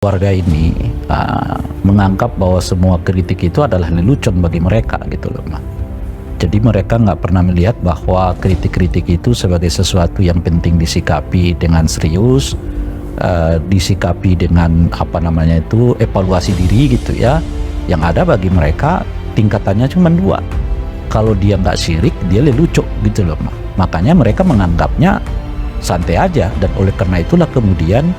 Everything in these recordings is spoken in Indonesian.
Warga ini menganggap bahwa semua kritik itu adalah lelucon bagi mereka gitu loh, Mas. Jadi mereka nggak pernah melihat bahwa kritik-kritik itu sebagai sesuatu yang penting disikapi dengan serius, disikapi dengan evaluasi diri gitu ya. Yang ada bagi mereka tingkatannya cuma dua. Kalau dia nggak syirik, dia lelucon gitu loh, Mas. Makanya mereka menganggapnya santai aja, dan oleh karena itulah kemudian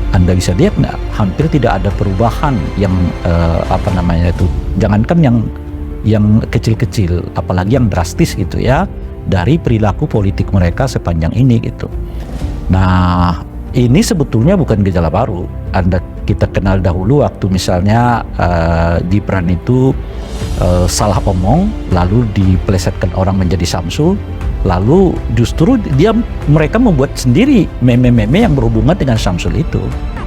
Anda bisa lihat hampir tidak ada perubahan yang jangankan yang kecil-kecil, apalagi yang drastis gitu ya, dari perilaku politik mereka sepanjang ini gitu. Nah, ini sebetulnya bukan gejala baru. Kita kenal dahulu waktu misalnya Gibran itu salah omong, lalu dipelesetkan orang menjadi Samsul, lalu justru mereka membuat sendiri meme-meme yang berhubungan dengan Samsul itu.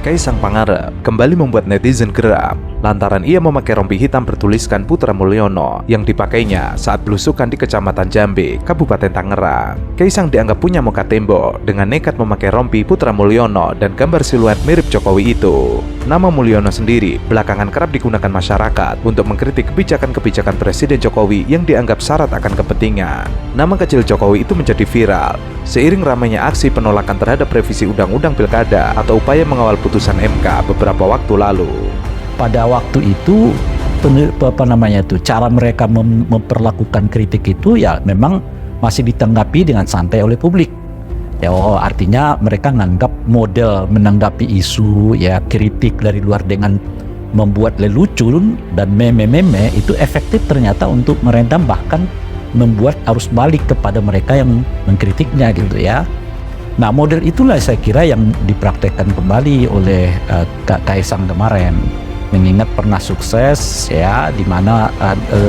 Kaisang Pangarep kembali membuat netizen geram lantaran ia memakai rompi hitam bertuliskan Putra Mulyono yang dipakainya saat belusukan di Kecamatan Jambe, Kabupaten Tangerang. Kaisang dianggap punya muka tembok dengan nekat memakai rompi Putra Mulyono dan gambar siluet mirip Jokowi itu. Nama Mulyono sendiri belakangan kerap digunakan masyarakat untuk mengkritik kebijakan-kebijakan Presiden Jokowi yang dianggap syarat akan kepentingan. Nama kecil Jokowi itu menjadi viral seiring ramainya aksi penolakan terhadap revisi Undang-Undang Pilkada atau upaya mengawal putusan MK beberapa waktu lalu. Pada waktu itu cara mereka memperlakukan kritik itu ya memang masih ditanggapi dengan santai oleh publik. Ya, artinya mereka menganggap model menanggapi isu ya kritik dari luar dengan membuat lelucon dan meme-meme itu efektif ternyata untuk meredam, bahkan membuat arus balik kepada mereka yang mengkritiknya gitu ya. Nah, model itulah saya kira yang dipraktekkan kembali oleh Kaisang kemarin, mengingat pernah sukses ya, di mana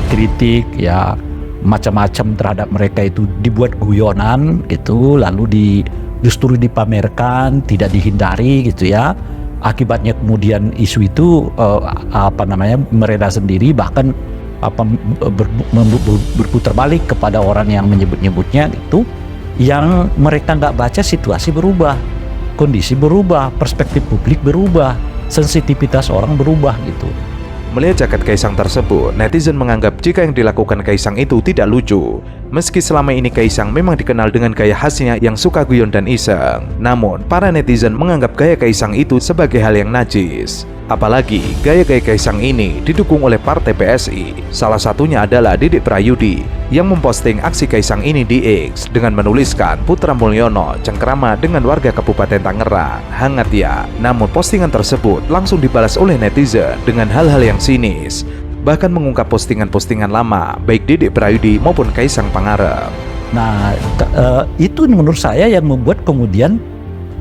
kritik ya macam-macam terhadap mereka itu dibuat guyonan gitu, lalu justru dipamerkan, tidak dihindari gitu ya. Akibatnya kemudian isu itu mereda sendiri, bahkan berputar balik kepada orang yang menyebut-nyebutnya gitu. Yang mereka nggak baca, situasi berubah, kondisi berubah, perspektif publik berubah, sensitivitas orang berubah gitu. Melihat jaket Kaisang tersebut, netizen menganggap jika yang dilakukan Kaisang itu tidak lucu. Meski selama ini Kaisang memang dikenal dengan gaya khasnya yang suka guyon dan iseng, namun para netizen menganggap gaya Kaisang itu sebagai hal yang najis. Apalagi gaya-gaya Kaisang ini didukung oleh partai PSI. Salah satunya adalah Didik Prayudi yang memposting aksi Kaisang ini di X dengan menuliskan Putra Mulyono cengkrama dengan warga Kabupaten Tangerang. Hangat ya. Namun postingan tersebut langsung dibalas oleh netizen dengan hal-hal yang sinis, bahkan mengungkap postingan-postingan lama baik Didik Prayudi maupun Kaisang Pangarep. Nah, itu menurut saya yang membuat kemudian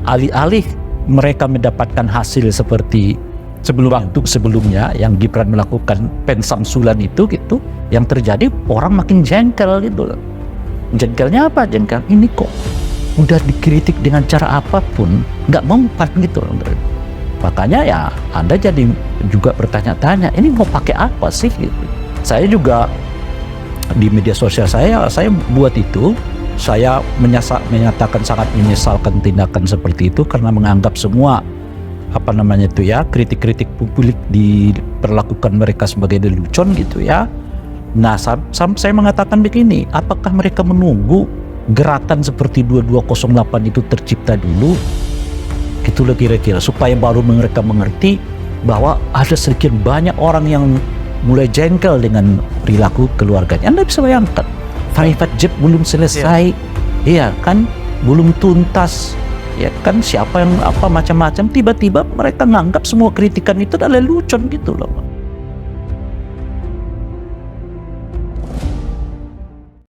alih-alih mereka mendapatkan hasil seperti sebelumnya yang Gibran melakukan pensamsulan itu gitu, yang terjadi orang makin jengkel gitu loh. Jengkelnya apa? Jengkel ini kok udah dikritik dengan cara apapun nggak mempan gitu loh. Makanya ya Anda jadi juga bertanya-tanya, ini mau pakai apa sih gitu. Saya juga di media sosial saya buat itu, saya menyatakan sangat menyesalkan tindakan seperti itu karena menganggap semua kritik-kritik publik diperlakukan mereka sebagai lelucon gitu ya. Nah, saya mengatakan begini, apakah mereka menunggu gerakan seperti 2208 itu tercipta dulu? Itulah kira-kira, supaya baru mereka mengerti bahwa ada sekian banyak orang yang mulai jengkel dengan perilaku keluarganya. Anda bisa bayangkan, private jet belum selesai, iya kan, belum tuntas. Ya kan, siapa yang macam-macam, tiba-tiba mereka nganggap semua kritikan itu adalah lelucon gitu loh.